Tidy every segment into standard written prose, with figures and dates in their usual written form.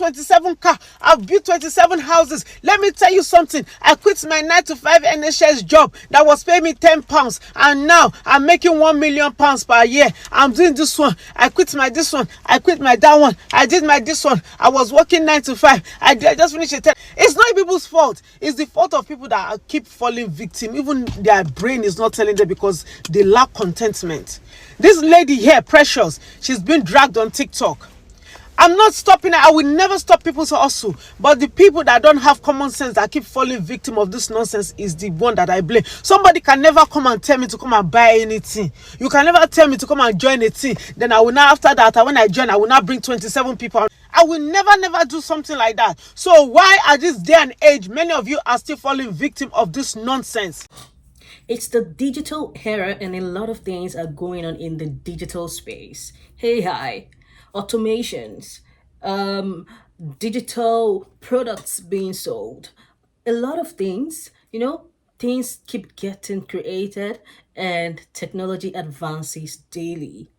27 cars. I've built 27 houses. Let me tell you something. I quit my 9 to 5 NHS job that was paying me £10, and now I'm making £1 million per year. I'm doing this one. I quit my this one. I quit my that one. I did my this one. I was working 9 to 5. I just finished it. It's not people's fault. It's the fault of people that keep falling victim. Even their brain is not telling them because they lack contentment. This lady here, Precious, she's been dragged on TikTok. I'm not stopping it. I will never stop people to hustle. But the people that don't have common sense, that keep falling victim of this nonsense, is the one that I blame. Somebody can never come and tell me to come and buy anything. You can never tell me to come and join a team. Then I will now, after that, when I join, I will now bring 27 people. I will never do something like that. So why at this day and age, many of you are still falling victim of this nonsense? It's the digital era, and a lot of things are going on in the digital space. Hi. Automations, digital products being sold, a lot of things, things keep getting created and technology advances daily.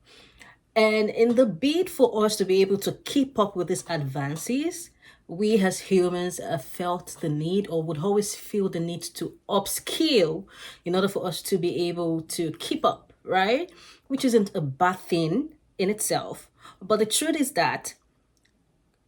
And in the bid for us to be able to keep up with these advances, we as humans have felt the need, or would always feel the need, to upskill in order for us to be able to keep up, right? Which isn't a bad thing in itself. But the truth is that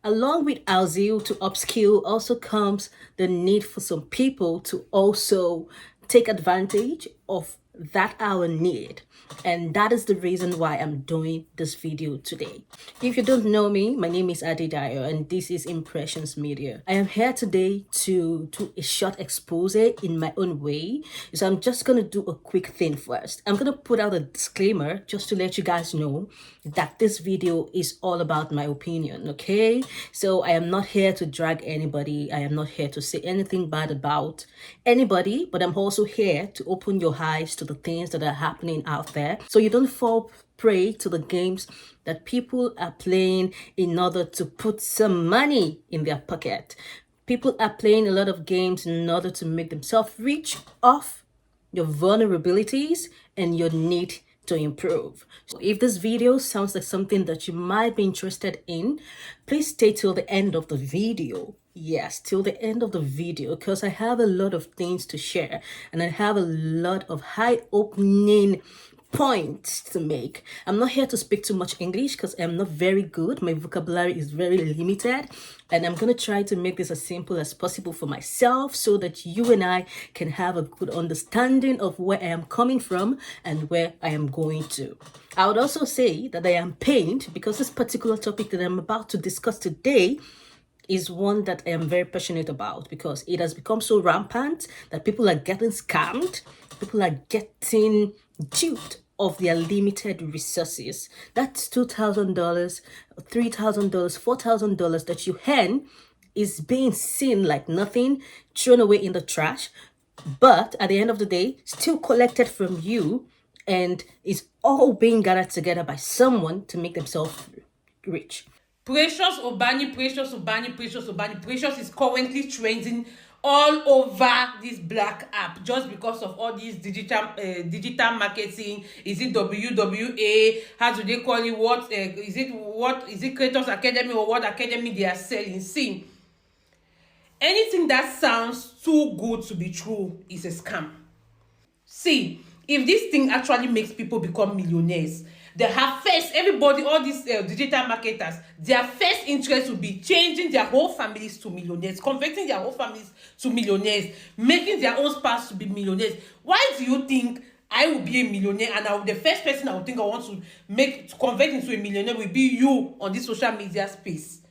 along with our zeal to upskill also comes the need for some people to also take advantage of that our need. And that is the reason why I'm doing this video today. If you don't know me, my name is Adedayo and this is Impressions Media. I am here today to do a short expose in my own way. So I'm just going to do a quick thing first. I'm going to put out a disclaimer just to let you guys know that this video is all about my opinion, okay? So I am not here to drag anybody. I am not here to say anything bad about anybody, but I'm also here to open your eyes to the things that are happening out there, so you don't fall prey to the games that people are playing in order to put some money in their pocket. People are playing a lot of games in order to make themselves rich off your vulnerabilities and your need to improve. So if this video sounds like something that you might be interested in, please stay till the end of the video. Yes, till the end of the video, because I have a lot of things to share and I have a lot of eye-opening points to make. I'm not here to speak too much English because I'm not very good. My vocabulary is very limited, and I'm going to try to make this as simple as possible for myself so that you and I can have a good understanding of where I am coming from and where I am going to. I would also say that I am pained because this particular topic that I'm about to discuss today is one that I am very passionate about, because it has become so rampant that people are getting scammed, people are getting duped of their limited resources. That's $2,000, $3,000, $4,000 that you earn is being seen like nothing, thrown away in the trash, but at the end of the day, still collected from you, and is all being gathered together by someone to make themselves rich. Precious Ubani, Precious Ubani, Precious Ubani. Precious is currently trending all over this black app just because of all these digital marketing. Is it WWA? How do they call it? What is it Creators Academy, or what academy they are selling? See, anything that sounds too good to be true is a scam. See, if this thing actually makes people become millionaires, they have first, everybody, all these digital marketers, their first interest will be changing their whole families to millionaires, converting their whole families to millionaires, making their own spouse to be millionaires. Why do you think I will be a millionaire, and the first person I would think I want to convert into a millionaire will be you on this social media space?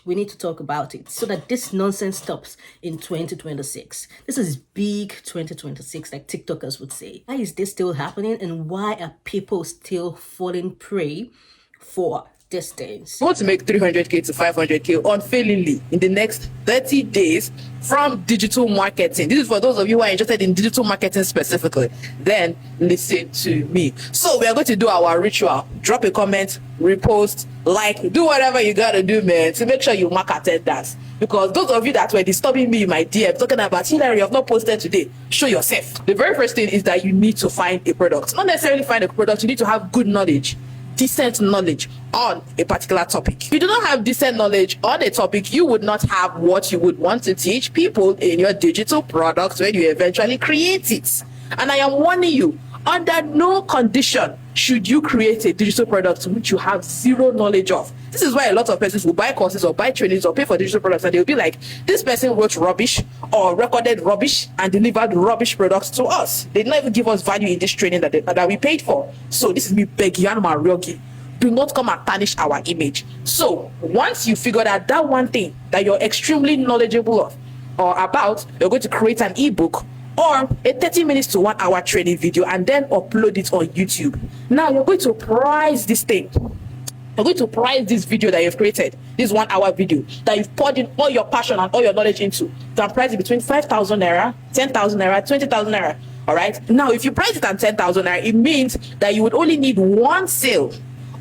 We need to talk about it so that this nonsense stops in 2026. This is big 2026, like TikTokers would say. Why is this still happening, and why are people still falling prey for these things? I want to make 300k to 500k unfailingly in the next 30 days from digital marketing. This is for those of you who are interested in digital marketing specifically. Then listen to me. So we are going to do our ritual. Drop a comment, repost, like, do whatever you gotta do, man, to make sure you mark attendance. Because those of you that were disturbing me in my DM talking about Hillary, I've not posted today, show yourself. The very first thing is that you need to find a product. Not necessarily find a product, you need to have good knowledge, decent knowledge on a particular topic. If you do not have decent knowledge on a topic, you would not have what you would want to teach people in your digital products when you eventually create it. And I am warning you, under no condition should you create a digital product which you have zero knowledge of. This is why a lot of persons will buy courses or buy trainings or pay for digital products, and they'll be like, this person wrote rubbish or recorded rubbish and delivered rubbish products to us. They did not even give us value in this training that we paid for. So this is me begging Mariogi. Do not come and tarnish our image. So once you figure out that one thing that you're extremely knowledgeable of or about, you're going to create an ebook or a 30 minutes to 1 hour training video and then upload it on YouTube. Now you're going to price this thing. You're going to price this video that you've created, this 1 hour video that you've poured in all your passion and all your knowledge into. You can price it between 5,000 naira, 10,000 naira, 20,000 naira. All right. Now, if you price it at 10,000 naira, it means that you would only need one sale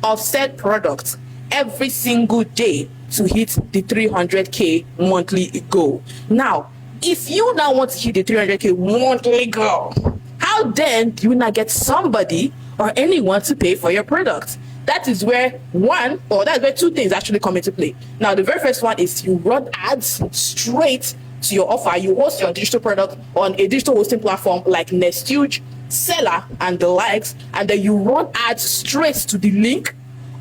of said product every single day to hit the 300k monthly goal. Now, if you now want to hit the 300k monthly goal, how then do you not get somebody or anyone to pay for your product? That is where that's where two things actually come into play. Now, the very first one is you run ads straight to your offer. You host your digital product on a digital hosting platform like Nestuge, Seller, and the likes, and then you run ads straight to the link.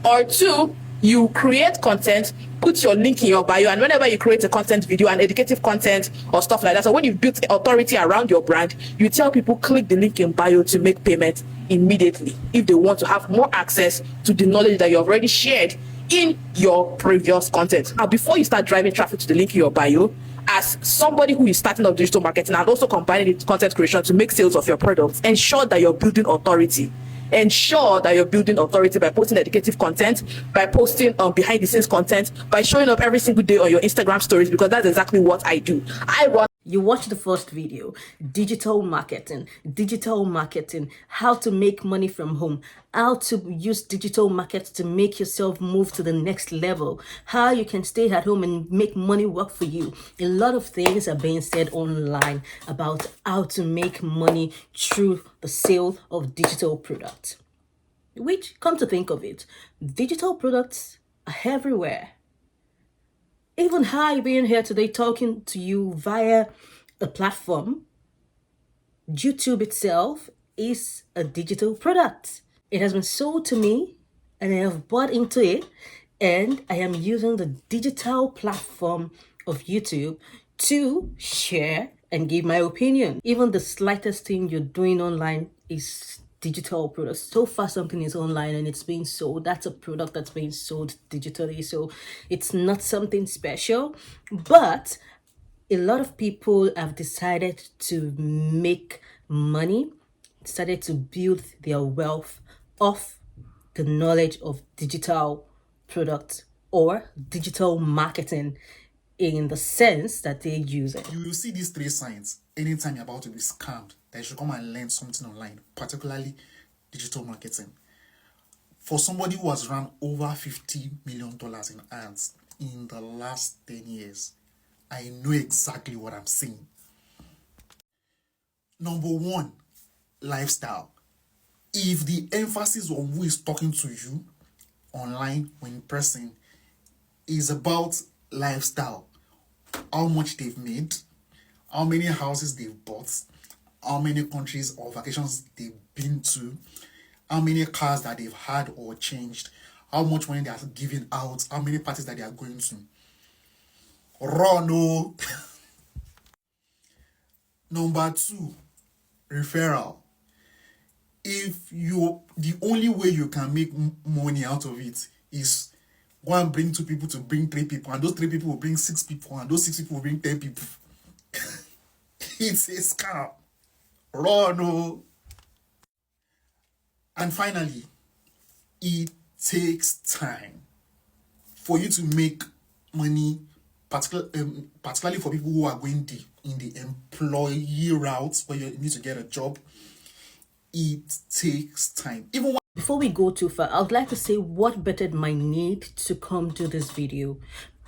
Or two, you create content, put your link in your bio, and whenever you create a content video and educative content or stuff like that, so when you've built authority around your brand, you tell people click the link in bio to make payment immediately if they want to have more access to the knowledge that you have already shared in your previous content. Now, before you start driving traffic to the link in your bio, as somebody who is starting up digital marketing and also combining it with content creation to make sales of your products, ensure that you're building authority. Ensure that you're building authority by posting educative content, by posting behind the scenes content, by showing up every single day on your Instagram stories, because that's exactly what I do. You watched the first video, digital marketing, how to make money from home, how to use digital market to make yourself move to the next level, how you can stay at home and make money work for you. A lot of things are being said online about how to make money through the sale of digital products. Which, come to think of it, digital products are everywhere. Even I being here today talking to you via a platform, YouTube itself is a digital product. It has been sold to me and I have bought into it, and I am using the digital platform of YouTube to share and give my opinion. Even the slightest thing you're doing online is digital products. So far something is online and it's being sold, that's a product that's being sold digitally, so it's not something special. But a lot of people have decided to make money, decided to build their wealth off the knowledge of digital products or digital marketing, in the sense that they use it. You will see these 3 signs anytime you're about to be scammed that you should come and learn something online, particularly digital marketing. For somebody who has run over $50 million in ads in the last 10 years, I know exactly what I'm saying. Number 1, lifestyle. If the emphasis on who is talking to you online or in person is about lifestyle, how much they've made, how many houses they've bought, how many countries or vacations they've been to, how many cars that they've had or changed, how much money they are giving out, how many parties that they are going to. Run, no. Number 2, referral. If the only way you can make money out of it is go and bring 2 people to bring 3 people, and those 3 people will bring 6 people, and those 6 people will bring 10 people. It's a scam. Run, no. And finally, it takes time for you to make money, particularly for people who are going deep in the employee route where you need to get a job. It takes time. Before we go too far, I would like to say what bettered my need to come to this video.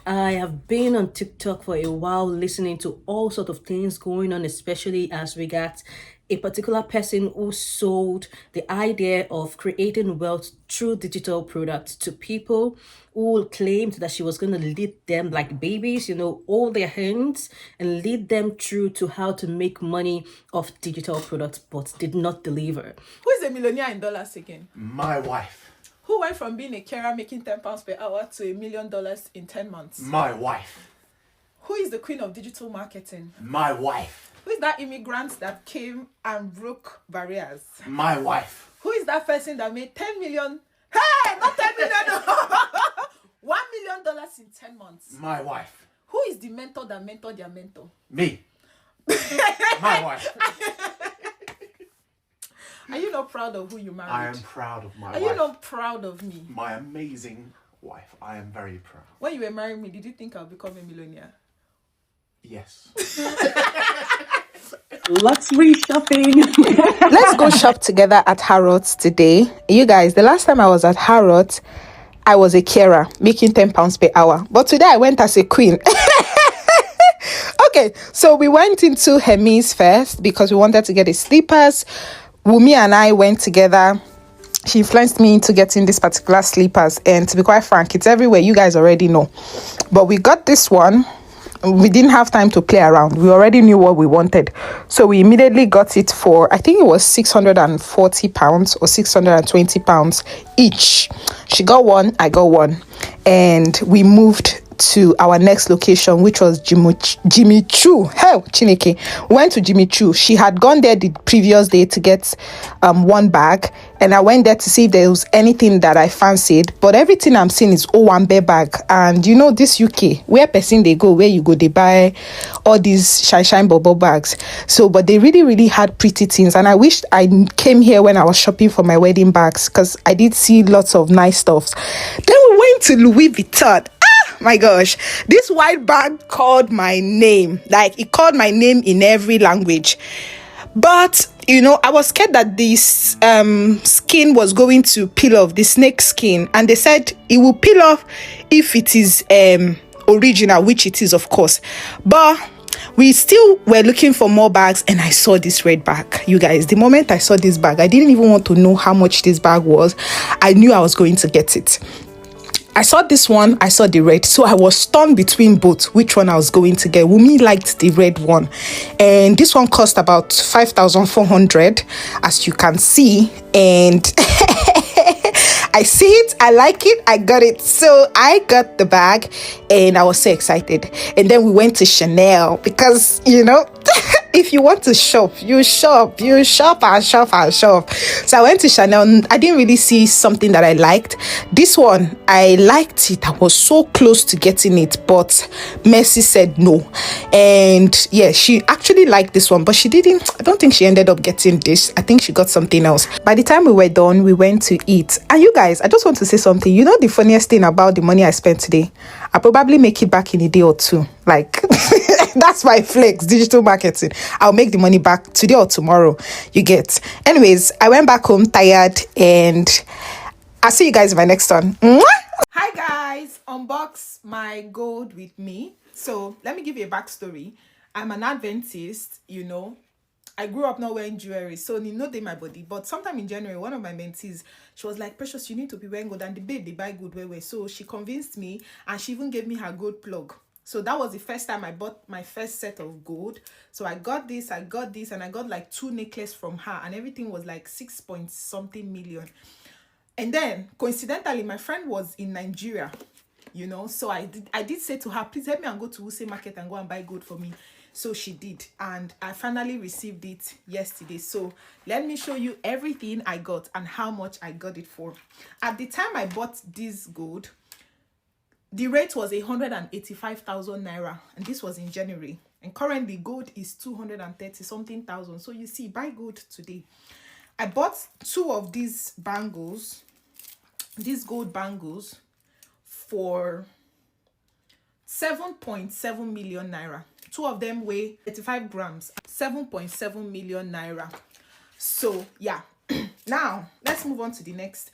I have been on TikTok for a while, listening to all sorts of things going on, especially as regards a particular person who sold the idea of creating wealth through digital products to people who claimed that she was going to lead them like babies, hold their hands and lead them through to how to make money off digital products, but did not deliver. Who is a millionaire in dollars again? My wife. Who went from being a carer making £10 per hour to $1 million in 10 months? My wife. Who is the queen of digital marketing? My wife. Who is that immigrant that came and broke barriers? My wife. Who is that person that made 10 million? Hey, not 10 million. $1 million in 10 months. My wife. Who is the mentor that mentored their mentor? Me. My wife. Are you not proud of who you married? I am proud of my Are wife. you not proud of me? My amazing wife. I am very proud. When you were marrying me, did you think I'll become a millionaire? Yes. Luxury shopping. Let's go shop together at Harrods today. You guys, the last time I was at Harrods, I was a carer making £10 per hour. But today I went as a queen. Okay, so we went into Hermes first because we wanted to get the slippers. Wumi and I went together. She influenced me into getting this particular slippers, and to be quite frank, it's everywhere. You guys already know. But we got this one. We didn't have time to play around. We already knew what we wanted. So we immediately got it for, I think it was £640 or £620 each. She got one, I got one. And we moved to our next location, which was Jimmy Choo. Hell, Chineke. We went to Jimmy Choo. She had gone there the previous day to get one bag, and I went there to see if there was anything that I fancied, but everything I'm seeing is Owambe bag. And this UK, where person they go, where you go, they buy all these shine bubble bags. So, but they really, really had pretty things, and I wished I came here when I was shopping for my wedding bags, because I did see lots of nice stuff. Then we went to Louis Vuitton. My gosh, this white bag called my name. Like, it called my name in every language. But I was scared that this skin was going to peel off, the snake skin, and they said it will peel off if it is original, which it is, of course. But we still were looking for more bags, and I saw this red bag. You guys, the moment I saw this bag, I didn't even want to know how much this bag was. I knew I was going to get it. I saw this one, I saw the red, so I was stunned between both, which one I was going to get. Wumi liked the red one, and this one cost about 5,400, as you can see, and I see it, I like it, I got it. So I got the bag, and I was so excited. And then we went to Chanel, because if you want to shop, you shop and shop and shop. So I went to Chanel, and I didn't really see something that I liked. This one, I liked it. I was so close to getting it, but Mercy said no. And yeah, she actually liked this one, but she didn't. I don't think she ended up getting this. I think she got something else. By the time we were done, we went to eat. And you guys, I just want to say something. The funniest thing about the money I spent today? I'll probably make it back in a day or two. Like, that's my flex, digital marketing. I'll make the money back today or tomorrow. You get. Anyways, I went back home tired, and I'll see you guys in my next one. Mwah! Hi guys, unbox my gold with me. So let me give you a backstory. I'm an Adventist, I grew up not wearing jewelry, so no day my body. But sometime in January, one of my mentees, she was like, Precious, you need to be wearing gold. And the babe, they buy gold way. So she convinced me, and she even gave me her gold plug. So that was the first time I bought my first set of gold. So I got this, and I got like 2 necklaces from her, and everything was like 6 point something million. And then coincidentally, my friend was in Nigeria, so I did say to her, please help me and go to Wuse Market and go and buy gold for me. So she did, and I finally received it yesterday. So let me show you everything I got and how much I got it for. At the time I bought this gold, the rate was 185,000 naira, and this was in January. And currently gold is 230 something thousand. So you see, buy gold today. I bought 2 of these bangles, these gold bangles, for 7.7 million naira. 2 of them weigh 35 grams, 7.7 million naira. So yeah, now let's move on to the next.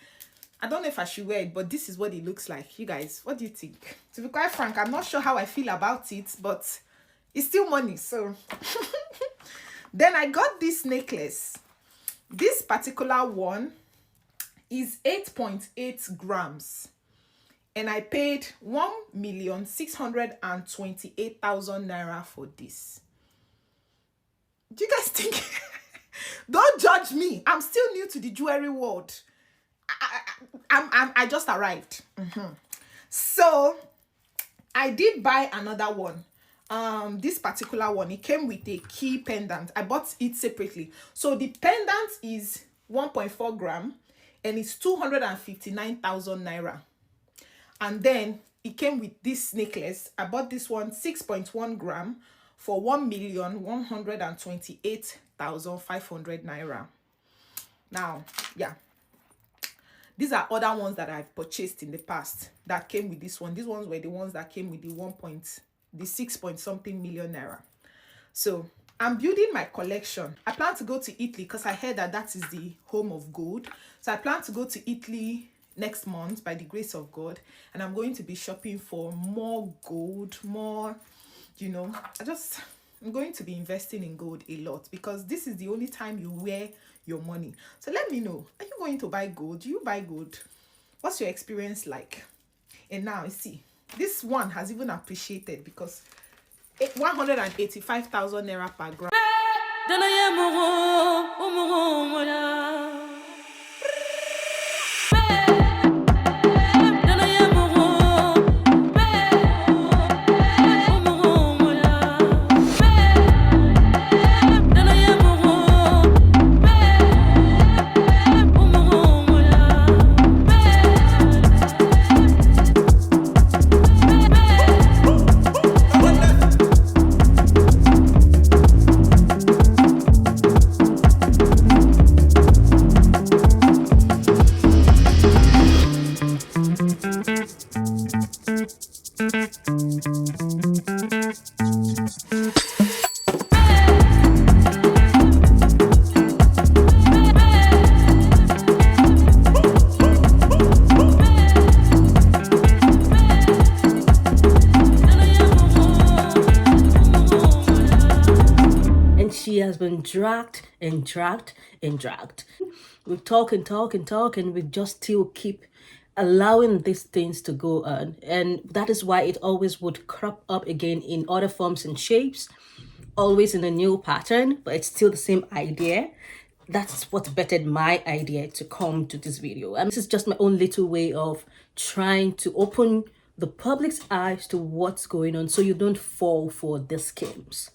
I don't know if I should wear it, but this is what it looks like. You guys, what do you think? To be quite frank, I'm not sure how I feel about it, but it's still money, so Then I got this necklace. This particular one is 8.8 grams. And I paid 1,628,000 naira for this. Do you guys think? Don't judge me. I'm still new to the jewelry world. I just arrived. So I did buy another one. This particular one, it came with a key pendant. I bought it separately. So the pendant is 1.4 gram and it's 259,000 naira. And then it came with this necklace. I bought this one 6.1 gram for 1,128,500 naira. Now, yeah, these are other ones that I've purchased in the past that came with this one. These ones were the ones that came with the 6 point something million naira. So I'm building my collection. I plan to go to Italy because I heard that that is the home of gold. So I plan to go to Italy next month by the grace of God, and I'm going to be shopping for more gold, more, I'm going to be investing in gold a lot because this is the only time you wear your money. So let me know, are you going to buy gold? Do you buy gold? What's your experience like? And now see, this one has even appreciated because 185,000 naira per gram. She has been dragged and dragged and dragged. We talk and talk and talk, and we just still keep allowing these things to go on. And that is why it always would crop up again in other forms and shapes, always in a new pattern, but it's still the same idea. That's what bettered my idea to come to this video. And this is just my own little way of trying to open the public's eyes to what's going on so you don't fall for the schemes.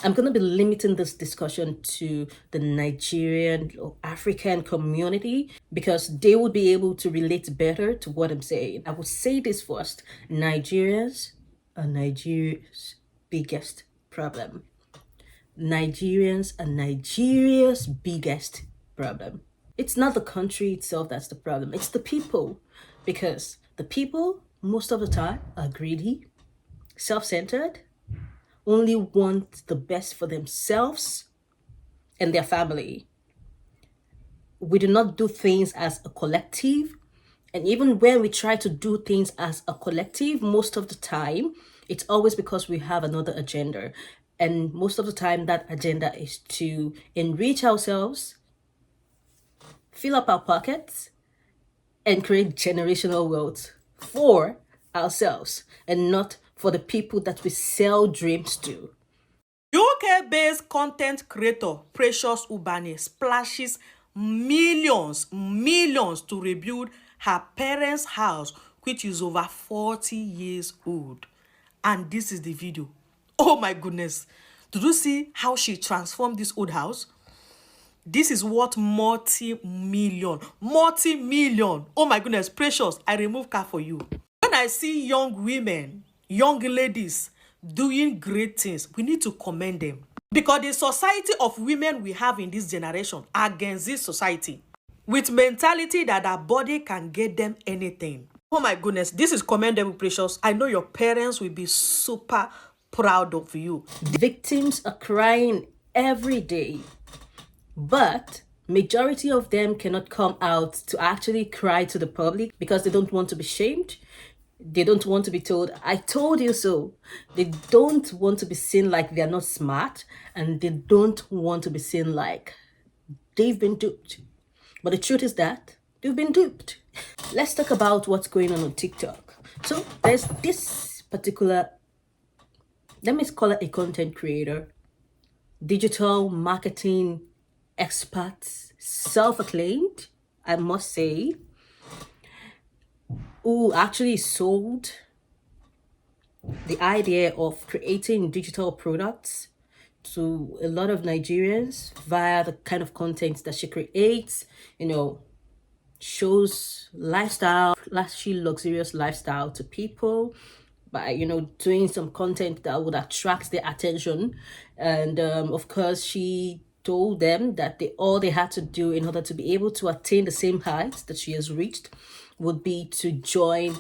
I'm going to be limiting this discussion to the Nigerian or African community because they would be able to relate better to what I'm saying. I would say this first. Nigerians are Nigeria's biggest problem. Nigerians are Nigeria's biggest problem. It's not the country itself that's the problem. It's the people. Because the people, most of the time, are greedy, self-centered, only want the best for themselves and their family. We do not do things as a collective. And even when we try to do things as a collective, most of the time, it's always because we have another agenda. And most of the time, that agenda is to enrich ourselves, fill up our pockets, and create generational wealth for ourselves and not for the people that we sell dreams to. UK-based content creator Precious Ubani splashes millions to rebuild her parents' house, which is over 40 years old. And this is the video. Oh my goodness. Did you see how she transformed this old house? This is worth multi-million. Oh my goodness, Precious, I remove car for you. When I see young women, young ladies doing great things, we need to commend them. Because the society of women we have in this generation are against this society with mentality that our body can get them anything. Oh my goodness, this is commendable, Precious. I know your parents will be super proud of you. Victims are crying every day, but majority of them cannot come out to actually cry to the public because they don't want to be shamed. They don't want to be told, I told you so. They don't want to be seen like they're not smart, and they don't want to be seen like they've been duped. But the truth is that they've been duped. Let's talk about what's going on TikTok. So there's this particular, let me call it a content creator, digital marketing expert, self-acclaimed, I must say, who actually sold the idea of creating digital products to a lot of Nigerians via the kind of content that she creates, shows lifestyle, flashy, luxurious lifestyle to people by, doing some content that would attract their attention. And of course, she told them that all they had to do in order to be able to attain the same heights that she has reached would be to join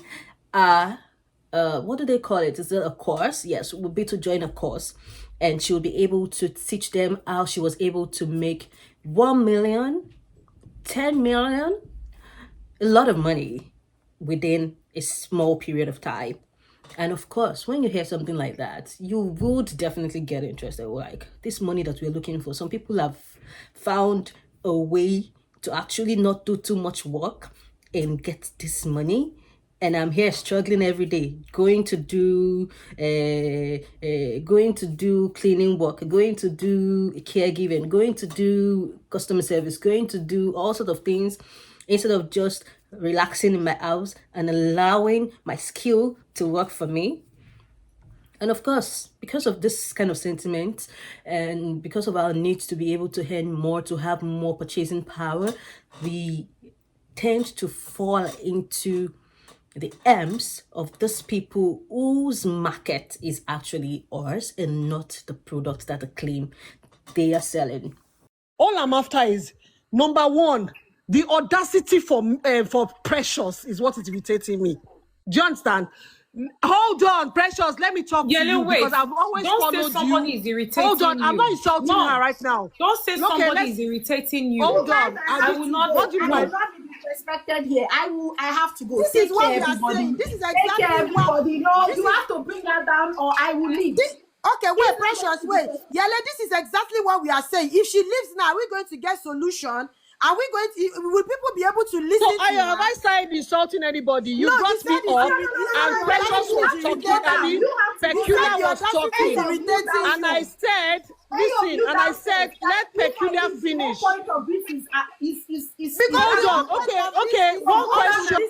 what do they call it? Is it a course? Yes, would be to join a course, and she would be able to teach them how she was able to make 1 million, 10 million, a lot of money within a small period of time. And of course, when you hear something like that, you would definitely get interested. Like, this money that we're looking for, some people have found a way to actually not do too much work and get this money. And I'm here struggling every day, going to do cleaning work, going to do caregiving, going to do customer service, going to do all sorts of things, instead of just relaxing in my house and allowing my skill to work for me. And of course, because of this kind of sentiment, and because of our need to be able to earn more, to have more purchasing power, we tend to fall into the arms of those people whose market is actually ours and not the products that they claim they are selling. All I'm after is, number one, the audacity for Precious is what is irritating me. Do you understand? Hold on, Precious. Let me talk to you Wait. because I've always Don't followed say somebody you. is irritating Hold on, I'm you. not insulting No. her right now. Don't say Okay, somebody is irritating you. Hold on. I will not. What do you I mean? will not be disrespected here. I have to go. This Take is what care, we are everybody. saying. This is Take care, exactly what. everybody. No, this you is- have to bring her down, or I will leave. Okay, wait, Precious, wait. Yele, this is exactly what we are saying. If she leaves now, we're going to get solution. Are we going to? Will people be able to listen So to have her? I started insulting anybody? You No, brought you me said it's up, irritating. and No, Precious you was said talking. it's I mean, irritating. Peculiar You was said the audacity talking, is irritating and I you. said, listen, and I said, let Peculiar finish. The whole point of this is Because Hold on. Okay. One question.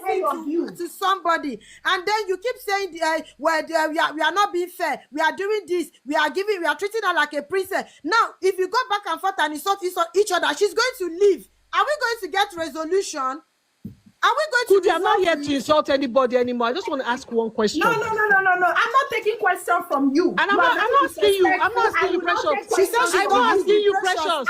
To somebody, and then you keep saying, we are not being fair. We are doing this. We are treating her like a princess. Now, if you go back and forth and insult each other, she's going to leave. Are we going to get resolution? Are we going to? I'm not here to insult anybody anymore. I just want to ask one question. No. I'm not taking question from you. And I'm not asking you. I'm not asking you, Precious. She said I'm not asking you, Precious.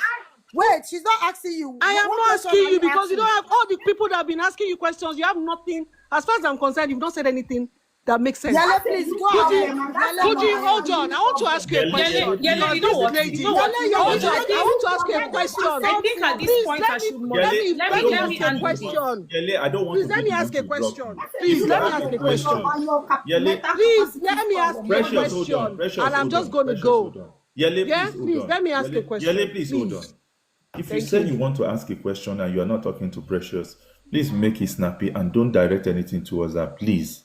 Wait, she's not asking you. I am What not question asking are you because you asking? don't have all the people that have been asking you questions. You have nothing. As far as I'm concerned, you've not said anything that makes sense. Yele, please go ahead. Could you hold on? I want to ask you a question. Yele, you know what? You know what? Hold on. I want to ask you a question. I think at this point I should Let me ask a answer question. Yele, I don't want Please to let me beat ask you a to block question. you. Please You let me ask ask a a question. Yele, Please let me ask you a Precious, hold on. question. Precious, And I'm hold just on. going to Precious, go. hold on. Yele, Yeah, please, hold please on. let me ask Yele, a question. Yele, please hold on. Please. If you Thank say you. you want to ask a question and you are not talking to Precious, please make it snappy and don't direct anything towards her, please.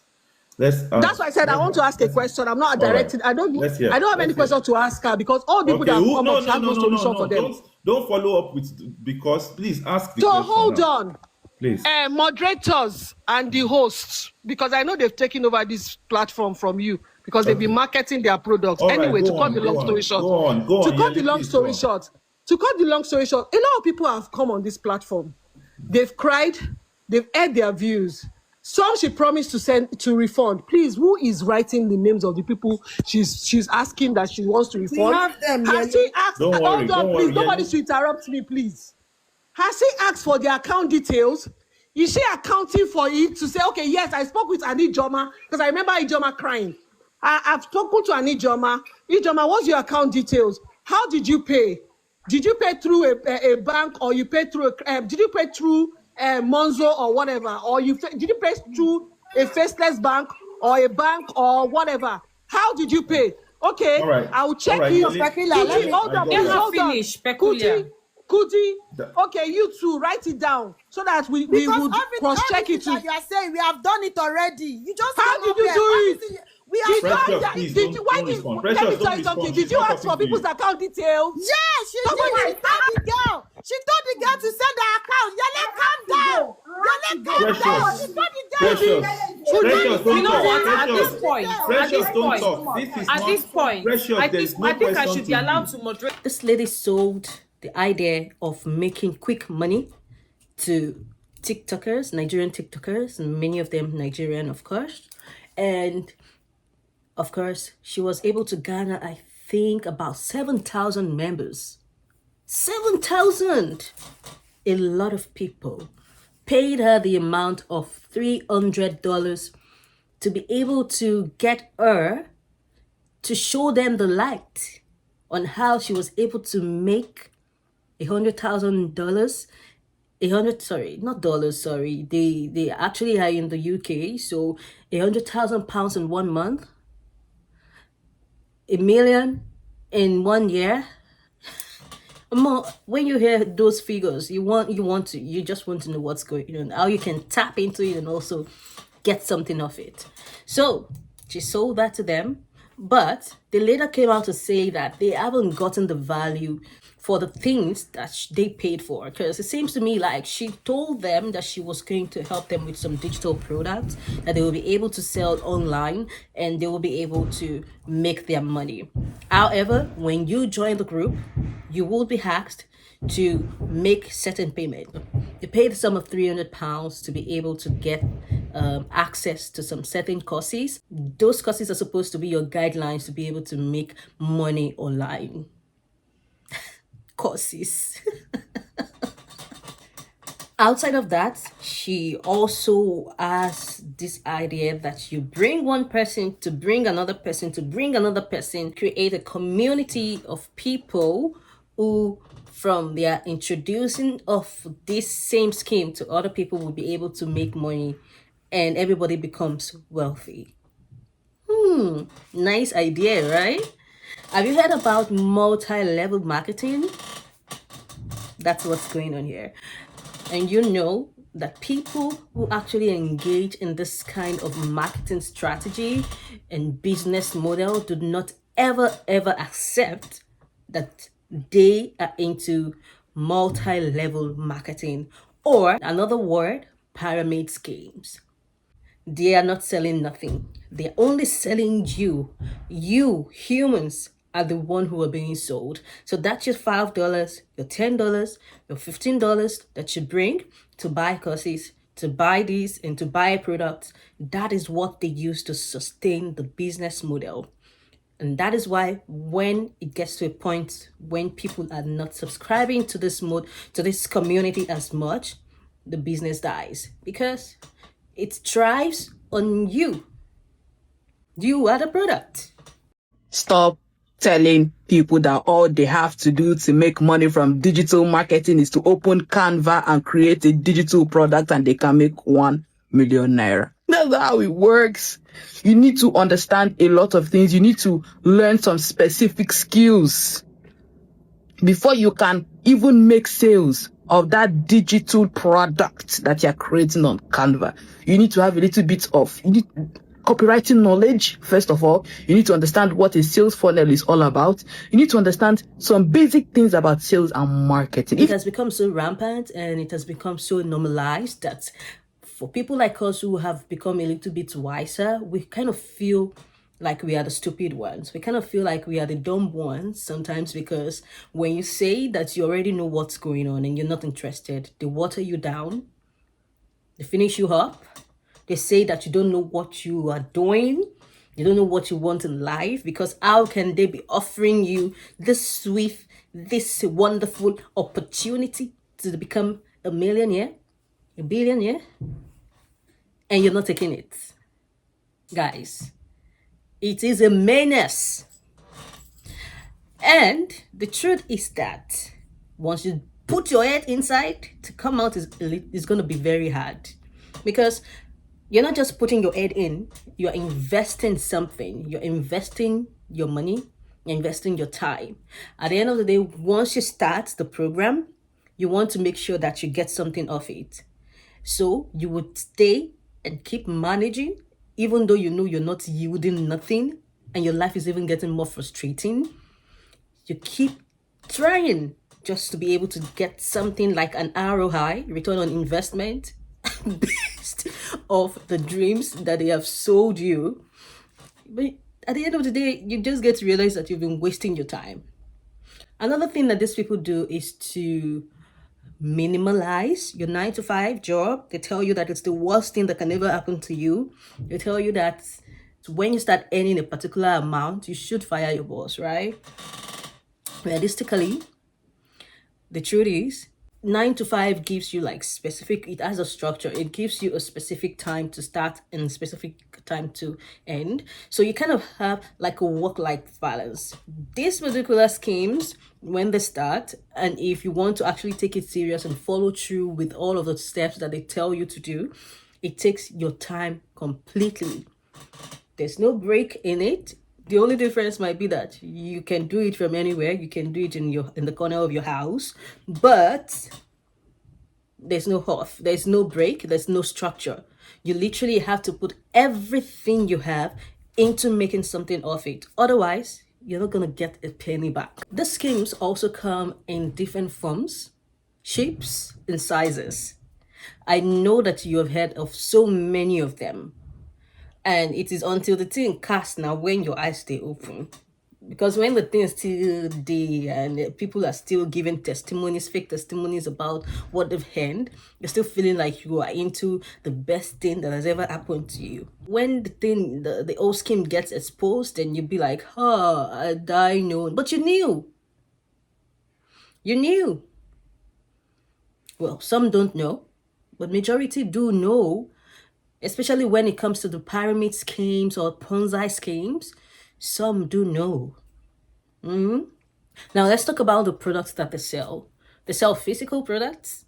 That's why I said I want to ask a question. I'm not directing. I don't have any question to ask her because all the people that have come up have no solution for them. Don't follow up with because please ask the So question. hold now. on. Please. Moderators and the hosts, because I know they've taken over this platform from you because they've been marketing their products. All right, Anyway, to go cut on, the go long on, story short. go on, To cut the Yele, long please, story go on. short. To cut the long story short, a lot of people have come on this platform. They've cried, they've aired their views. Some she promised to send to refund. Please, who is writing the names of the people she's asking that she wants to refund? have them, Has Yele. she asked? Don't worry, Hold on, don't please. worry, Nobody Yele. should interrupt me, please. Has she asked for the account details? Is she accounting for it to say, okay, yes, I spoke with Ani Joma because I remember Ijoma crying. I've spoken to Ani Joma. Ijoma, what's your account details? How did you pay? Did you pay through a bank or you paid through did you pay through Monzo or whatever? Or did you pay through a faceless bank or a bank or whatever. How did you pay? Okay, All right. I will All check right, you. Lily. Kuti, hold on, I please, got hold on. Finish, Kuti, peculiar. Kuti. The- Okay, you two, write it down so that we Because would cross-check everything it too. that you are saying, we have done it already. You just How came did up you here. do it? Everything we Did have you, Precious, please did you, why don't did, respond. let me Precious, tell don't you something. respond. Did She's you not ask for talking to people's you. account details? Yeah, she Somebody- told the girl. She told the girl to send her account. Yale, calm down. Yale, calm down. Precious. She told the girl. Precious. Precious, don't You know talk. what? At Precious. this point, Precious, don't talk. This is at not this point, Precious. I There's think no I question should be allowed you. to moderate. This lady sold the idea of making quick money to TikTokers, Nigerian TikTokers, and many of them Nigerian, of course. And of course, she was able to garner, I think, about 7,000 members. 7,000! A lot of people paid her the amount of $300 to be able to get her to show them the light on how she was able to make $100,000. Not dollars, sorry. They actually are in the UK, so £100,000 in 1 month, $1 million in 1 year. When you hear those figures, you just want to know what's going on, how you can tap into it and also get something off it. So she sold that to them, but they later came out to say that they haven't gotten the value for the things that they paid for, because it seems to me like she told them that she was going to help them with some digital products that they will be able to sell online and they will be able to make their money. However, when you join the group, you will be asked to make certain payment. You pay the sum of £300 to be able to get access to some certain courses. Those courses are supposed to be your guidelines to be able to make money online. Courses. Outside of that, she also has this idea that you bring one person to bring another person to bring another person, create a community of people who, from their introducing of this same scheme to other people, will be able to make money and everybody becomes wealthy. Nice idea, right? Have you heard about multi-level marketing? That's what's going on here. And you know that people who actually engage in this kind of marketing strategy and business model do not ever accept that they are into multi-level marketing, or another word, pyramid schemes. They are not selling nothing. They're only selling you. You, humans, are the one who are being sold. So that's your $5, your $10, your $15 that you bring to buy courses, to buy these, and to buy products. That is what they use to sustain the business model. And that is why when it gets to a point when people are not subscribing to this community as much, the business dies, because it thrives on you. You are the product. Stop telling people that all they have to do to make money from digital marketing is to open Canva and create a digital product and they can make 1 million naira. That's how it works. You need to understand a lot of things. You need to learn some specific skills before you can even make sales of that digital product that you're creating on Canva. You need to have a little bit of copywriting knowledge. First of all, you need to understand what a sales funnel is all about. You need to understand some basic things about sales and marketing. It has become so rampant and it has become so normalized that for people like us who have become a little bit wiser, we kind of feel like we are the stupid ones. We kind of feel like we are the dumb ones sometimes, because when you say that you already know what's going on and you're not interested, they water you down, they finish you up, they say that you don't know what you are doing, you don't know what you want in life, because how can they be offering you this sweet, this wonderful opportunity to become a millionaire, a billionaire, and you're not taking it? Guys, it is a menace. And the truth is that once you put your head inside, to come out is going to be very hard. Because You're not just putting your head in, you're investing something. You're investing your money, you're investing your time. At the end of the day, once you start the program, you want to make sure that you get something off it. So you would stay and keep managing, even though you know you're not yielding nothing and your life is even getting more frustrating. You keep trying just to be able to get something like an ROI, return on investment, based off the dreams that they have sold you. But at the end of the day, you just get to realize that you've been wasting your time. Another thing that these people do is to minimalize your 9 to 5 job. They tell you that it's the worst thing that can ever happen to you. They tell you that when you start earning a particular amount, you should fire your boss, right? Realistically, the truth is 9 to 5 gives you like specific, it has a structure. It gives you a specific time to start and a specific time to end. So you kind of have like a work-life balance. These particular schemes, when they start, and if you want to actually take it serious and follow through with all of the steps that they tell you to do, it takes your time completely. There's no break in it. The only difference might be that you can do it from anywhere. You can do it in the corner of your house, but there's no off. There's no break. There's no structure. You literally have to put everything you have into making something of it. Otherwise, you're not gonna get a penny back. The schemes also come in different forms, shapes, and sizes. I know that you have heard of so many of them. And it is until the thing casts now when your eyes stay open. Because when the thing is still there and people are still giving testimonies, fake testimonies about what they've heard, you're still feeling like you are into the best thing that has ever happened to you. When the old scheme gets exposed, then you'll be like, I know. But you knew. You knew. Well, some don't know, but majority do know. Especially when it comes to the pyramid schemes or Ponzi schemes, some do know. Now let's talk about the products that they sell. They sell physical products.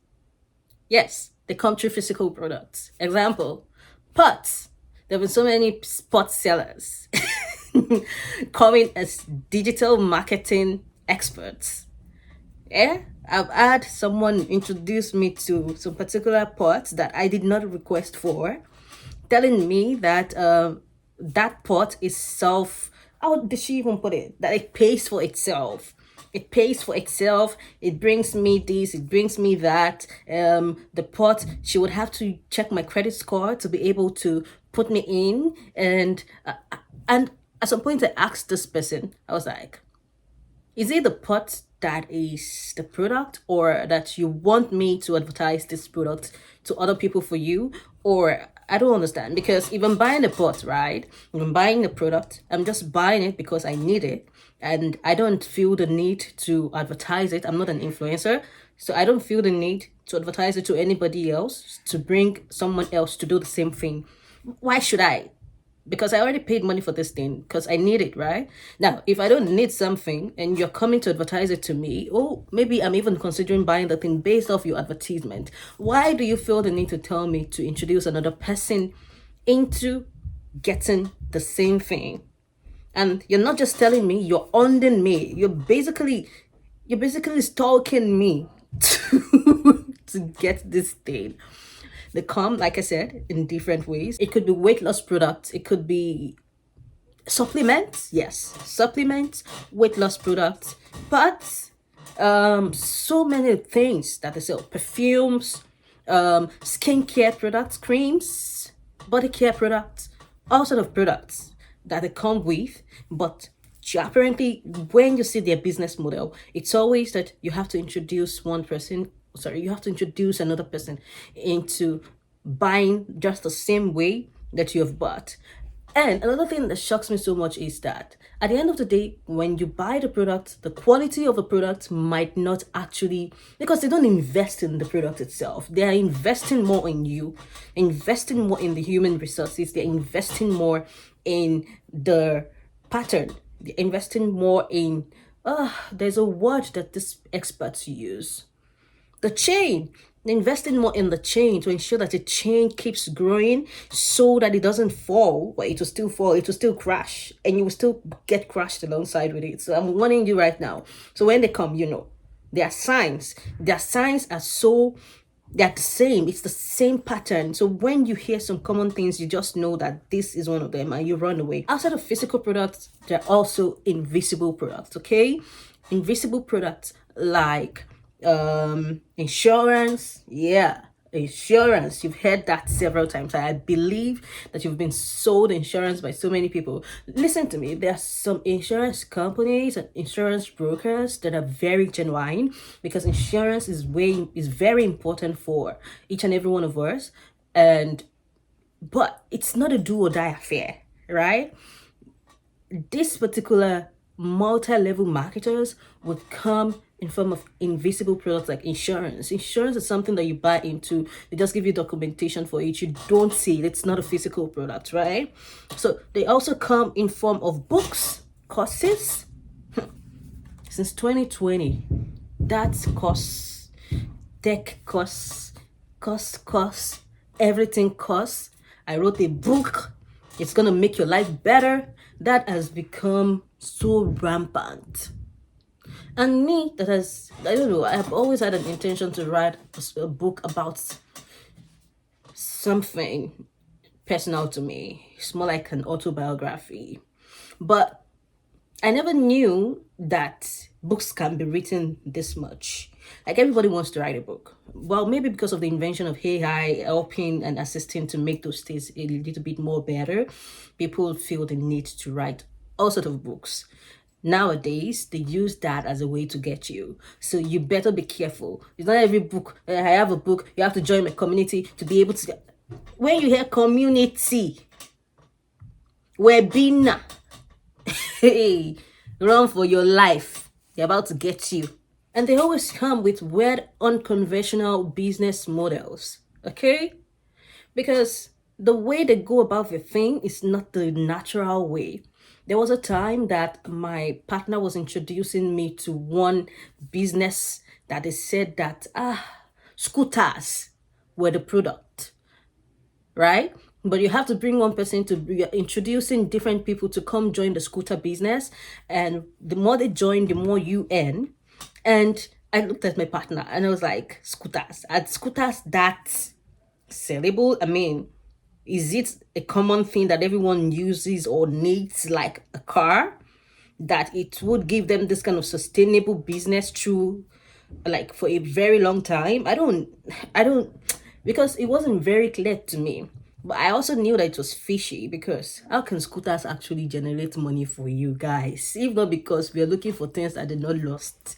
Yes, they come through physical products. Example, pots. There have been so many pot sellers coming as digital marketing experts. Yeah, I've had someone introduce me to some particular pots that I did not request for, telling me that that pot is how did she even put it? That it pays for itself. It pays for itself. It brings me this, it brings me that. The pot, she would have to check my credit score to be able to put me in. And at some point I asked this person, I was like, is it the pot that is the product, or that you want me to advertise this product to other people for you? Or I don't understand, because if I'm buying a pot, right? If I'm buying a product, I'm just buying it because I need it, and I don't feel the need to advertise it. I'm not an influencer, so I don't feel the need to advertise it to anybody else, to bring someone else to do the same thing. Why should I? Because I already paid money for this thing because I need it, right? Now, if I don't need something and you're coming to advertise it to me, oh, maybe I'm even considering buying the thing based off your advertisement. Why do you feel the need to tell me to introduce another person into getting the same thing? And you're not just telling me, you're unding me. You're basically stalking me to get this thing. They come, like I said, in different ways. It could be weight loss products. It could be supplements. Yes, supplements, weight loss products. But so many things that they sell. Perfumes, skincare products, creams, body care products, all sort of products that they come with. But apparently, when you see their business model, it's always that you have to introduce you have to introduce another person into buying just the same way that you have bought. And another thing that shocks me so much is that at the end of the day, when you buy the product, the quality of the product might not actually, because they don't invest in the product itself. They are investing more in you, investing more in the human resources. They're investing more in the pattern. They're investing more in, there's a word that these experts use. The chain. investing more in the chain to ensure that the chain keeps growing so that it doesn't fall, but it will still fall, it will still crash, and you will still get crashed alongside with it. So I'm warning you right now. So when they come, there are signs. Their signs are so they're the same. It's the same pattern. So when you hear some common things, you just know that this is one of them and you run away. Outside of physical products, there are also invisible products, okay? Invisible products like insurance. Yeah, insurance. You've heard that several times. I believe that you've been sold insurance by so many people. Listen to me, there are some insurance companies and insurance brokers that are very genuine, because insurance is very important for each and every one of us. But it's not a do or die affair, right? This particular multi-level marketers would come in form of invisible products like insurance. Insurance is something that you buy into. They just give you documentation for it. You don't see it. It's not a physical product, right? So they also come in form of books, courses. Since 2020, that's costs, tech costs, everything costs. I wrote a book. It's gonna make your life better. That has become so rampant. And me, I don't know, I have always had an intention to write a book about something personal to me. It's more like an autobiography. But I never knew that books can be written this much. Like, everybody wants to write a book. Well, maybe because of the invention of AI helping and assisting to make those things a little bit more better, people feel the need to write all sorts of books. Nowadays, they use that as a way to get you. So you better be careful. It's not every book. I have a book. You have to join my community to be able to. When you hear community, webinar, hey, run for your life. They're about to get you. And they always come with weird, unconventional business models. Okay? Because the way they go about the thing is not the natural way. There was a time that my partner was introducing me to one business that they said that scooters were the product, right? But you have to bring one person to be introducing different people to come join the scooter business, and the more they join, the more you earn. And I looked at my partner and I was like, scooters? Are scooters that sellable? I mean, is it a common thing that everyone uses or needs, like a car, that it would give them this kind of sustainable business through, like, for a very long time? I don't, because it wasn't very clear to me. But I also knew that it was fishy, because how can scooters actually generate money for you guys? If not because we are looking for things that are not lost.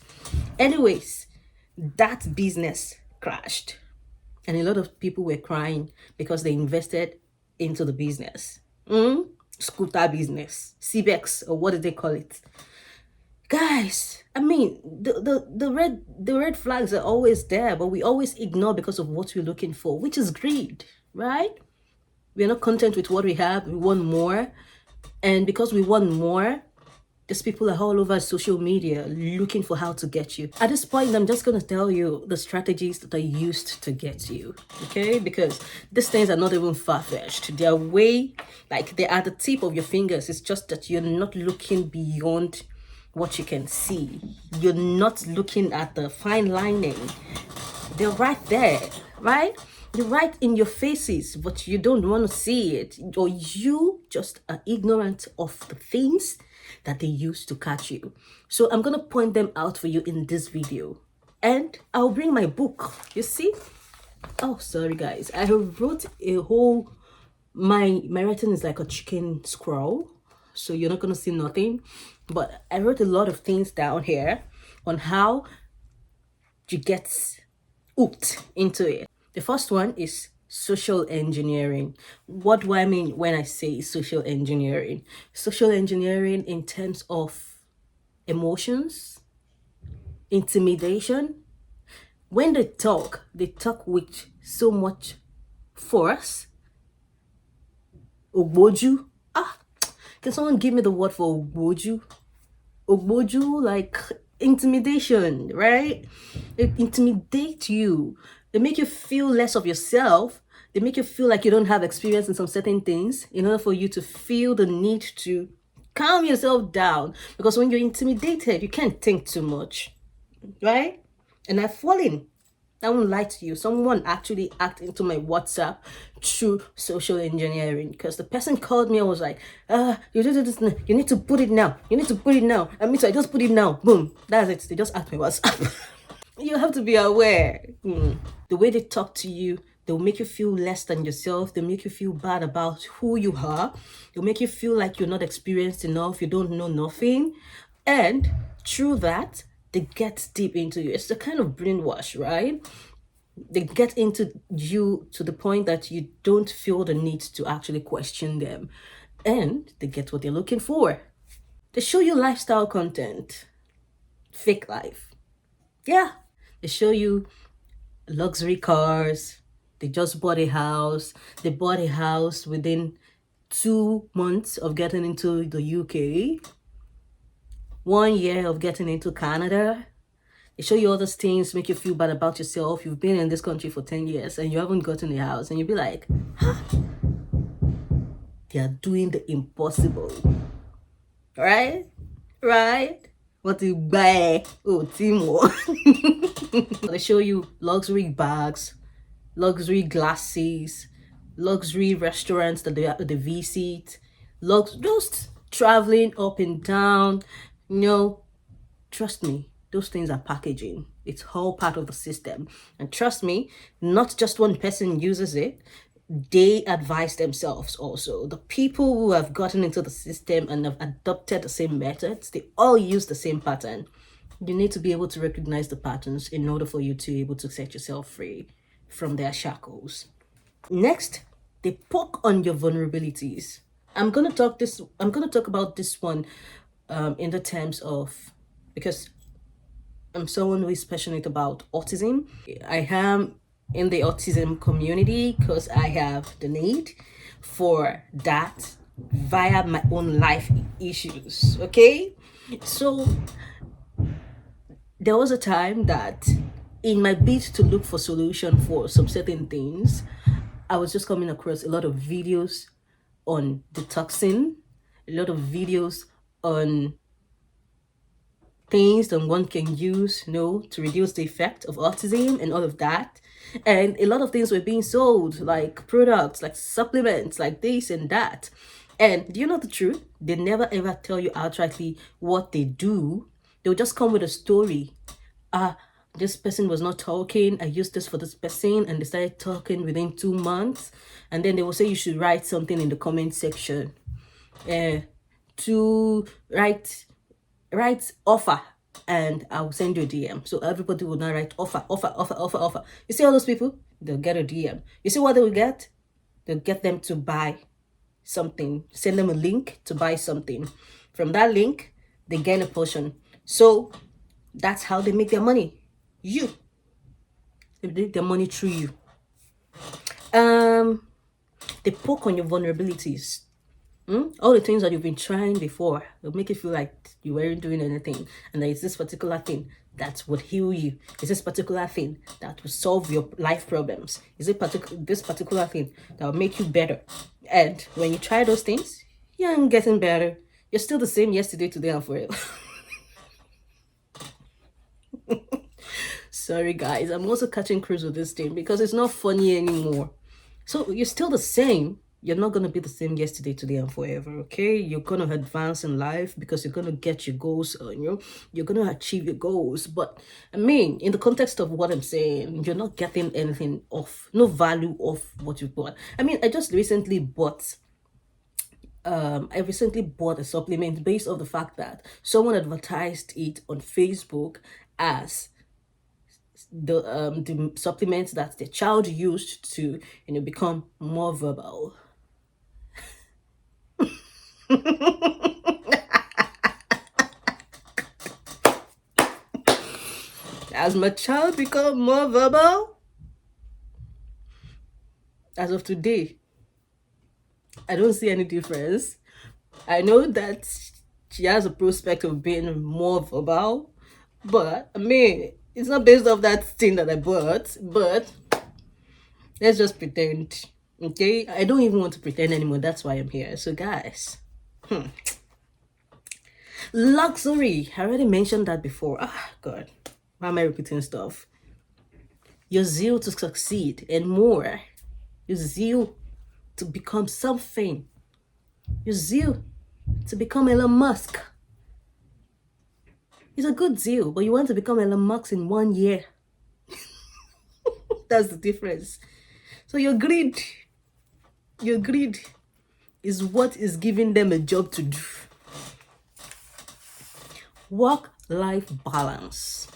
Anyways, that business crashed. And a lot of people were crying because they invested into the business. Scooter business, CBEX, or what did they call it? Guys, I mean, the red flags are always there, but we always ignore because of what we're looking for, which is greed, right? We're not content with what we have. We want more. And because we want more, these people are all over social media looking for how to get you. At this point, I'm just going to tell you the strategies that are used to get you, okay? Because these things are not even far-fetched. They are they are the tip of your fingers. It's just that you're not looking beyond what you can see. You're not looking at the fine lining. They're right there, right? They're right in your faces, but you don't want to see it. Or you just are ignorant of the things that they use to catch you. So I'm going to point them out for you in this video. And I'll bring my book. You see? Oh, sorry guys. I wrote a whole, my writing is like a chicken scroll. So you're not going to see nothing. But I wrote a lot of things down here on how you get hooked into it. The first one is social engineering. What do I mean when I say social engineering? Social engineering in terms of emotions, intimidation. When they talk with so much force. Ogboju. Can someone give me the word for ogboju? Ogboju, like intimidation, right? It intimidates you. They make you feel less of yourself. They make you feel like you don't have experience in some certain things in order for you to feel the need to calm yourself down. Because when you're intimidated, you can't think too much, right? And I've fallen. I won't lie to you. Someone actually hacked into my WhatsApp through social engineering, because the person called me and was like, you do this, you need to put it now. You need to put it now. And me too, I just put it now. Boom. That's it. They just hacked my WhatsApp. You have to be aware. The way they talk to you, they'll make you feel less than yourself. They'll make you feel bad about who you are. They'll make you feel like you're not experienced enough. You don't know nothing. And through that, they get deep into you. It's the kind of brainwash, right? They get into you to the point that you don't feel the need to actually question them. And they get what they're looking for. They show you lifestyle content. Fake life. Yeah. They show you luxury cars. They just bought a house. They bought a house within 2 months of getting into the UK. 1 year of getting into Canada. They show you all those things, make you feel bad about yourself. You've been in this country for 10 years and you haven't gotten a house. And you'll be like, they are doing the impossible. Right? Right? What do you buy? Oh, Timo. They show you luxury bags, luxury glasses, luxury restaurants that they visit, just traveling up and down. Trust me, those things are packaging. It's all part of the system. And trust me, not just one person uses it. They advise themselves also. The people who have gotten into the system and have adopted the same methods, they all use the same pattern. You need to be able to recognize the patterns in order for you to be able to set yourself free from their shackles. Next, they poke on your vulnerabilities. I'm gonna talk about this one in the terms of, because I'm someone who is passionate about autism. I am in the autism community because I have the need for that via my own life issues. Okay, so there was a time that in my bid to look for solution for some certain things, I was just coming across a lot of videos on detoxing, a lot of videos on things that one can use, to reduce the effect of autism and all of that. And a lot of things were being sold, like products, like supplements, like this and that. And do you know the truth? They never ever tell you outrightly what they do. They'll just come with a story. This person was not talking. I used this for this person and they started talking within 2 months. And then they will say you should write something in the comment section. To write offer and I'll send you a DM. So everybody will now write offer. You see all those people? They'll get a DM. You see what they will get? They'll get them to buy something. Send them a link to buy something. From that link, they gain a portion. So that's how they make their money. They make their money through you. They poke on your vulnerabilities. All the things that you've been trying before, they'll make you feel like you weren't doing anything, and that it's this particular thing that would heal you. It's this particular thing that will solve your life problems. Is it this particular thing that will make you better? And when you try those things, you ain't getting better. You're still the same yesterday, today, and forever. Sorry guys, I'm also catching cruise with this thing because it's not funny anymore. So you're still the same. You're not going to be the same yesterday, today, and forever, okay? You're going to advance in life because you're going to get your goals on you. You're going to achieve your goals. But, I mean, in the context of what I'm saying, you're not getting anything off, no value off what you bought. I mean, I recently bought a supplement based on the fact that someone advertised it on Facebook as the supplements that the child used to, become more verbal. Has my child become more verbal? As of today, I don't see any difference. I know that she has a prospect of being more verbal, but I mean, it's not based off that thing that I bought, but Let's just pretend. Okay? I don't even want to pretend anymore. That's why I'm here. So, guys, luxury. I already mentioned that before. Ah, God. Why am I repeating stuff? Your zeal to succeed and more. Your zeal to become something. Your zeal to become Elon Musk. It's a good zeal, but you want to become Elon Musk in 1 year. That's the difference. So your greed is what is giving them a job to do. Work-life balance.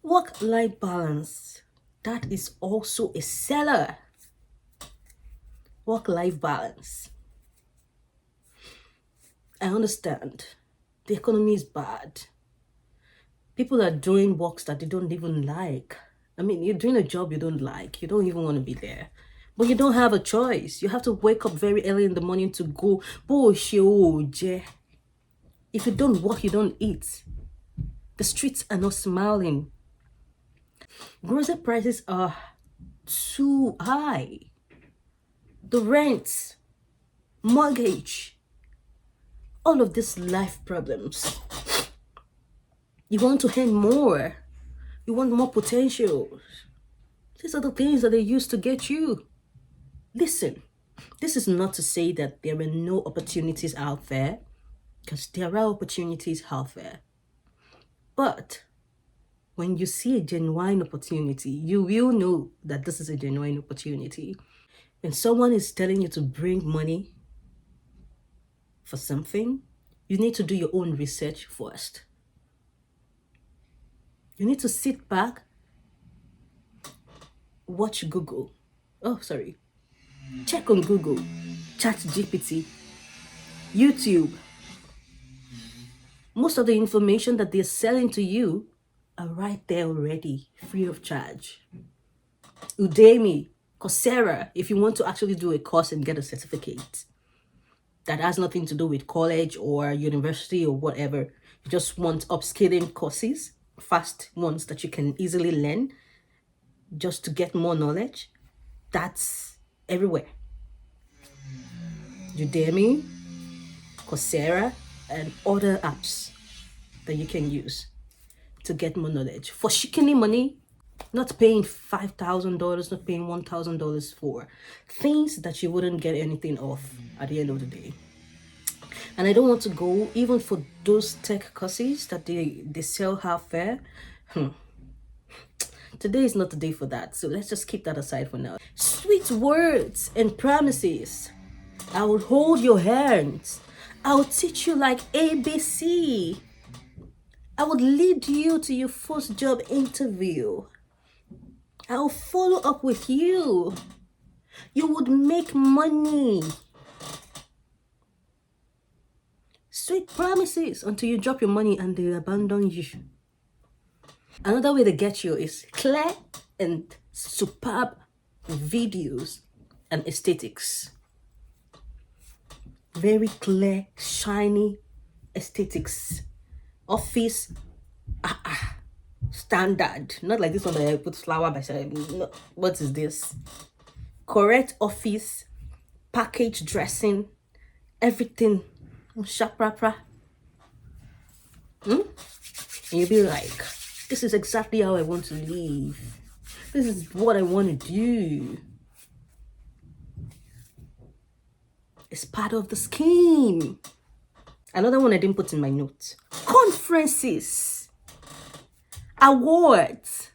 Work-life balance. That is also a seller. Work-life balance. I understand. The economy is bad. People are doing works that they don't even like. I mean, you're doing a job you don't like. You don't even want to be there. But you don't have a choice. You have to wake up very early in the morning to go. If you don't work, you don't eat. The streets are not smiling. Grocery prices are too high. The rent, mortgage, all of these life problems. You want to earn more. You want more potential. These are the things that they use to get you. Listen, this is not to say that there are no opportunities out there, because there are opportunities out there. But when you see a genuine opportunity, you will know that this is a genuine opportunity. When someone is telling you to bring money for something, you need to do your own research first. You need to sit back, watch Google. Check on Google, ChatGPT, YouTube. Most of the information that they're selling to you are right there already, free of charge. Udemy, Coursera, if you want to actually do a course and get a certificate that has nothing to do with college or university or whatever. You just want upskilling courses, fast ones that you can easily learn just to get more knowledge. That's everywhere. Udemy, Coursera, and other apps that you can use to get more knowledge. For shikini money, not paying $5,000, not paying $1,000 for things that you wouldn't get anything off at the end of the day. And I don't want to go even for those tech courses that they sell half fair. Today is not the day for that, so let's just keep that aside for now. Sweet words and promises. I will hold your hands. I will teach you like ABC. I would lead you to your first job interview. I will follow up with you. You would make money. Sweet promises until you drop your money and they abandon you. Another way to get you is clear and superb videos and aesthetics. Very clear, shiny aesthetics. Office, standard. Not like this one that I put flower by side. No, what is this? Correct office, package dressing, everything. Shaprapra. And you'll be like, this is exactly how I want to live. This is what I want to do. It's part of the scheme. Another one I didn't put in my notes. Conferences. Awards.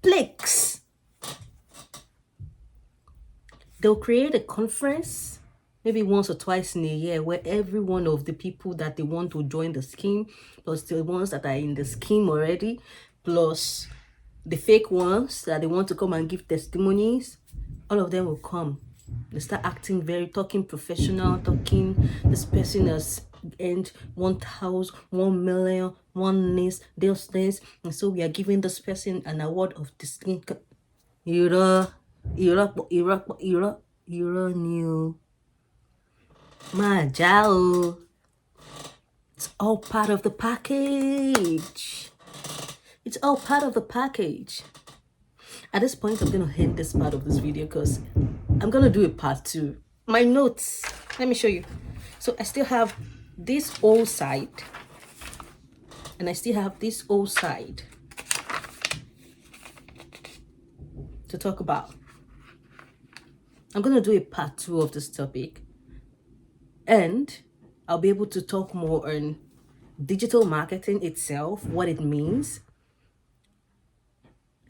Plaques. They'll create a conference maybe once or twice in a year where every one of the people that they want to join the scheme, plus the ones that are in the scheme already, plus the fake ones that they want to come and give testimonies, all of them will come. They start acting talking professional, talking this person has earned 1,000, 1 million, one this, those things, and so we are giving this person an award of distinction. You're new. Majao. It's all part of the package. It's all part of the package. At this point, I'm gonna end this part of this video because I'm gonna do a part 2. My notes, let me show you. So I still have this old side and I still have this old side to talk about. I'm gonna do a part 2 of this topic, and I'll be able to talk more on digital marketing itself, what it means,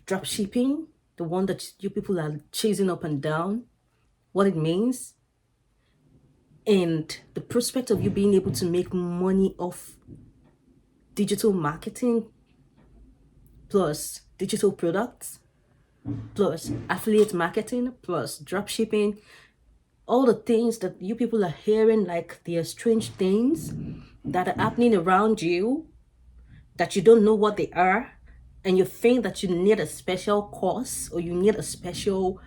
drop shipping, the one that you people are chasing up and down, what it means, and the prospect of you being able to make money off digital marketing plus digital products plus affiliate marketing plus drop shipping, all the things that you people are hearing, like the strange things that are happening around you that you don't know what they are, and you think that you need a special course or you need a special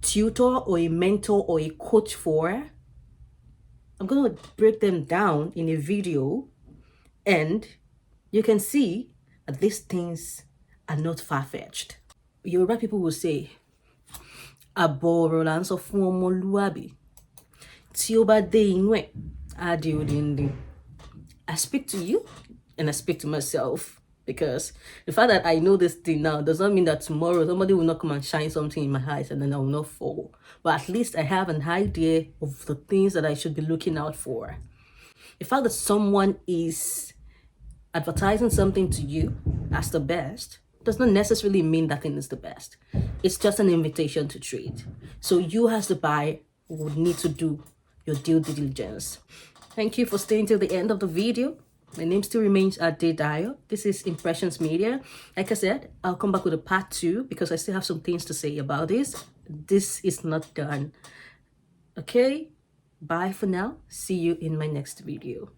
tutor or a mentor or a coach for. I'm going to break them down in a video, and you can see that these things are not far-fetched. Yoruba people will say, àbọ̀rọ̀ là ń sọ fún ọmọlúwàbí tí ó bá dé inú ẹ̀ á di odindi. I speak to you and I speak to myself, because the fact that I know this thing now does not mean that tomorrow somebody will not come and shine something in my eyes and then I will not fall. But at least I have an idea of the things that I should be looking out for. The fact that someone is advertising something to you as the best does not necessarily mean that thing is the best. It's just an invitation to trade. So you as the buyer would need to do your due diligence. Thank you for staying till the end of the video. My name still remains Adedayo. This is Impressions Media. Like I said, I'll come back with a part 2 because I still have some things to say about this. This is not done. Okay, bye for now. See you in my next video.